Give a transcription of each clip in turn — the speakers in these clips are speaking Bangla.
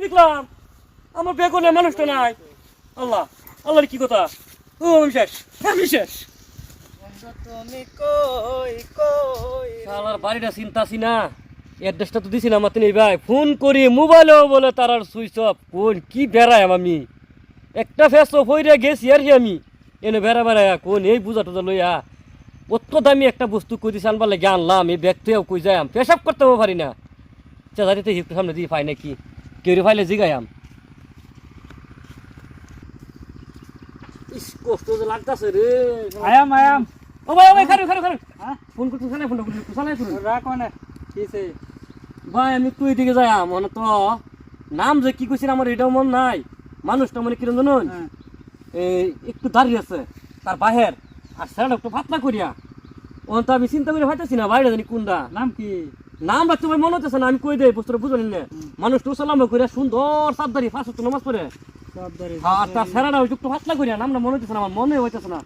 দেখলাম আমার বেগুনে মানুষটা নাই। আল্লাহ আল্লাহর কি কথা, ও আমি শেষ। তুমি কই কই শালার বাড়িটা চিন্তাছি না, অ্যাড্রেসটা তো দিছি না আমার তিনি ভাই, ফোন করি মোবাইলেও বলে তার আর সুইচ অফ। কোন কি বেড়ায় আমি একটা ফেস অফ হইয়া গেছি আর কি আমি এনে বেড়ায় কোন এই বুঝা টুজা লইয়া অত দামি একটা বস্তু কই দিছে আনবার লাগে আনলাম, এই ব্যাগটাও কই যাই পেশাব করতেও পারি না। চাচারিতে একটু সামনে দিয়ে পাই নাকি কেউ ফাইলে জিগাইম। ইস কষ্ট যে লাগতাছে রে। আয়াম ও ভাই খারু হ্যাঁ ফোন করতে চালাই ফোন করতে চালাই ফোন রাখো না কিছে ভাই আমি তুই দিকে যাই মনে তো নাম যে কি কইছিস আমার এটাও মন নাই। মানুষটা মানে কিরম জানুন হ্যাঁ একটু দাঁড়িয়ে আছে তার বাহের আর স্যার একটু পাতলা করিয়া ও তো আমি চিন্তা করে ভাইতেছি না বাইরে জানি কোনটা নাম কি নাম রাখতে ভাই মনে হচ্ছে না। আমি কই দেই বস্তুটা বুঝলেন না মানুষ তো সালাম করে সুন্দর সাবধারি ফাঁস নামাজ পড়ে সবদারি আর তার স্যারাটা একটু পাতলা করিয়া নামটা মনে হচ্ছে না, আমার মনে হইতেছে না।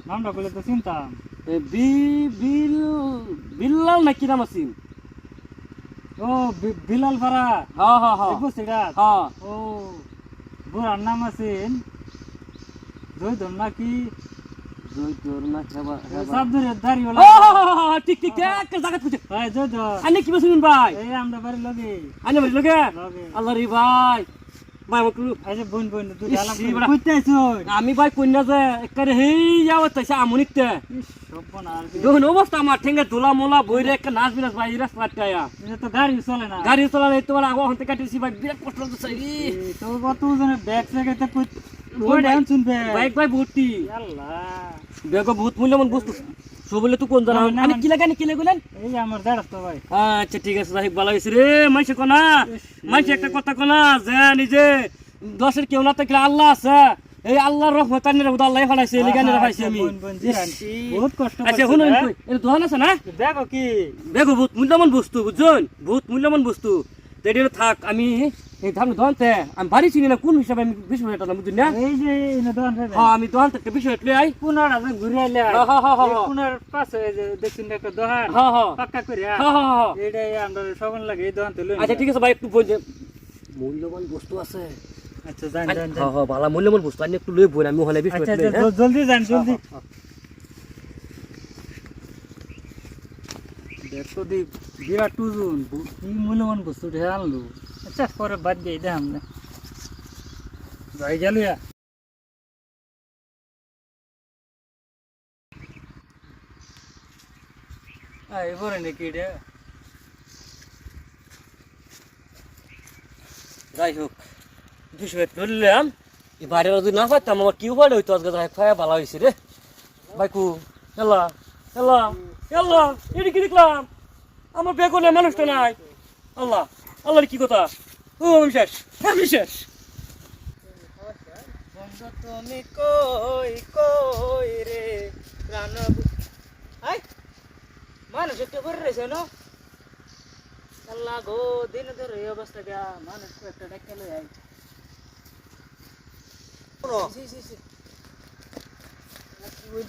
নামটা কইলে তো চিন্তাম বিল্লাল না কি নাম আছে? ও বিলাল পাড়া হ্যাঁ হ্যাঁ হ্যাঁ দেখো সেটা হ্যাঁ ও বুড়ার নাম আছে জয়দন নাকি সাবধারি দাড়ি ওলা ঠিক ঠিক ঠিক জায়গা খুঁজে ভাই জয়দন আনে কি বলছিলেন ভাই? এই আমরা বাড়ি লগে আনে বলি লোকে লগে আল্লাহ রে ভাই ভাই আমাকে আচ্ছা বোন তুই ইস, ডালা এবারে- কইতে আইছো আমি ভাই কন্যা যে একবারে হেই যাওয়ার তাইছে আমনিতে সর্বনাশ দেখুন অবস্থা আমার ঠেঙ্গে দোলা মোলা বইরে একটা নাচ বিনাচ ভাই রাস্তা আয়া এটা তো গাড়ি চলে না গাড়ি চালানো তোমার আগো হতে কাটিছি ভাই বিরাট কষ্ট লাগতেছে রে। তো কত জনে ব্যাগ সেগাইতে কই ওই ডাউন শুনবে বাইক ভাই ভর্তি আল্লাহ বেগো বহুত মূল্যবান বস্তু সব বলে তুই কোন জানা না, আমি না। কি লাগানি কি লাগুলেন? এই যে আমার দাঁড়াত তো ভাই আচ্ছা ঠিক আছে যাই ভালো হয়েছে রে। মাইসে কোনা মাইসে একটা কথা কোনা যে নিজে দশের কেউ না থাকলে আল্লাহ আছে, এই আল্লাহর রহমত আনিরা আল্লাহ ফলাইছে লিগানিরা পাইছি আমি। বহুত কষ্ট আচ্ছা করছে, শুনুন হ্যাঁ? এটা দোকান আছে না? দেখো কি দেখো বহুত মূল্যবান বস্তু বুঝছেন, বহুত মূল্যবান বস্তু। তো এটা থাক আমি এই ধান দোকানতে আমি বাড়ি চিনি না কোন হিসাবে আমি বিষয় এটা না বুঝুন না। এই যে এনে দোকান থেকে হ্যাঁ আমি দোকান থেকে বিষয় এটলে আই। পুনার আছে ঘুরে আইলে হ্যাঁ, হ্যাঁ, হ্যাঁ, হ্যাঁ। পুনার পাশে এই যে দেখছেন একটা দোকান হ্যাঁ হ্যাঁ পাক্কা করে হ্যাঁ হ্যাঁ হ্যাঁ। এইটাই আমরা সবন লাগে এই দোকান থেকে আচ্ছা ঠিক আছে ভাই একটু বলছে মূল্যবান বস্তু আছে। আচ্ছা যান হ্যাঁ হ্যাঁ ভালো মূল্যবান বস্তু আমি একটু লই বই আমি ওখানে বিষয় আচ্ছা এটলে, হ্যাঁ? জলদি যান জলদি দেখো দি বিরাট টুজুন কি মূল্যবান বস্তু ঢের আনলো আচ্ছা পরে বাদ দিয়ে দেখাম না যাই গেল এবারে নাকি এটা যাই হোক বিষয় ধরলাম এই বাইরে যদি না পারতাম আমার কি উপায় হইতো আজকে যাই খাওয়া ভালো হয়েছে রে। বাইকু এলা এলা এলা এটি কি দেখলাম আমার বেগুনে মানুষটা নাই। আল্লাহ আল্লাহর কি কথা, ও আমি শেষ। বন্ধু তুমি কই কই রে প্রাণ আই মানুষ একটু করে রয়েছে না আল্লাহ গো দিন ধরে এই অবস্থা গা মানুষ একটা ডেকে লই আই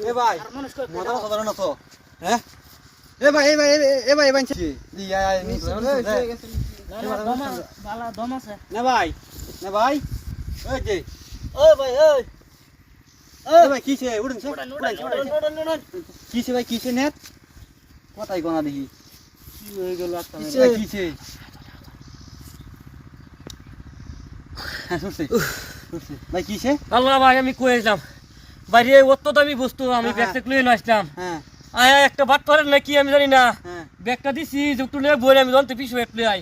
এ ভাই আর মানুষ কই মজা সাধারণ তো হ্যাঁ এ ভাই বানছি ইয়া নি বালা দম আছে না ভাই ওই যে ও ভাই ওই এ ভাই কিছে উড়ন কিছে ভাই কিছে নেট কোথায় গোনা দেখি কি হয়ে গেল একটা কিছে ভাই কিছে আল্লাহ ভাই আমি কই আসলাম বাইরে অত দামি বস্তু আমি ব্যাগ থেকে লয়ে আসলাম। হ্যাঁ আয়া একটা বাট পারেন নাকি আমি জানি না, হ্যাঁ ব্যাগটা দিছি একটু লয়ে বই আমি জানতে বিষয় এটলে আই।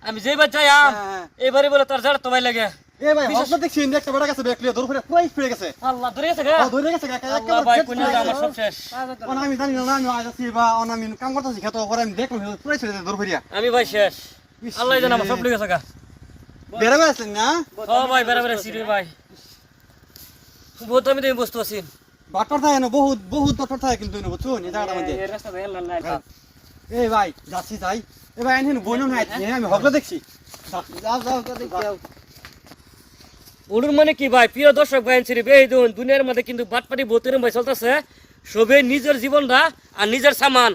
আমি যেবার যাই হ্যাঁ। এবারে বলে তার যারা তো ভাই লাগে। এ ভাই হসপিটাল দেখছি একটা বড় কাছে ব্যাক লিয়ে দৌড় ফিরে পুরাই ফিরে গেছে আল্লাহ ধরে গেছে গা। ধরে গেছে কাকা আল্লাহ ভাই কোনে আমার সব শেষ। আমি জানি না আমি আজ আছি বা আমি কাম করতেছি খেতো পরে আমি দেখলাম পুরাই ফিরে দৌড় ফিরিয়া আমি ভাই শেষ। আল্লাহ জানে আমার সব লেগে গেছে গা। বেড়ে বেড়াচ্ছেন না ও ভাই বেড়া সিরি ভাই বহুত আমি দেই বস্তু আছি। বাটর থাকে না বহুত বাটর থাকে কিন্তু বুঝছো নি জায়গাটার মধ্যে এই রাস্তা দিয়ে লাল এই ভাই যাচ্ছি যাই এ ভাই এনে বইনো নাই আমি হগলো দেখছি যাও যাও ওর মানে কি ভাই প্রিয় দর্শক ভাই ছিরি এই দুনিয়ার মধ্যে কিন্তু বাটপাটি বহুতের ভাই চলতেছে। সবে নিজের জীবনটা আর নিজের সামান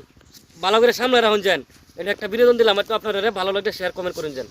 ভালো করে সামনে রাখুন যান। এটা একটা বিনোদন দিলাম, আপনারা ভালো লাগলে শেয়ার কমেন্ট করেন যান।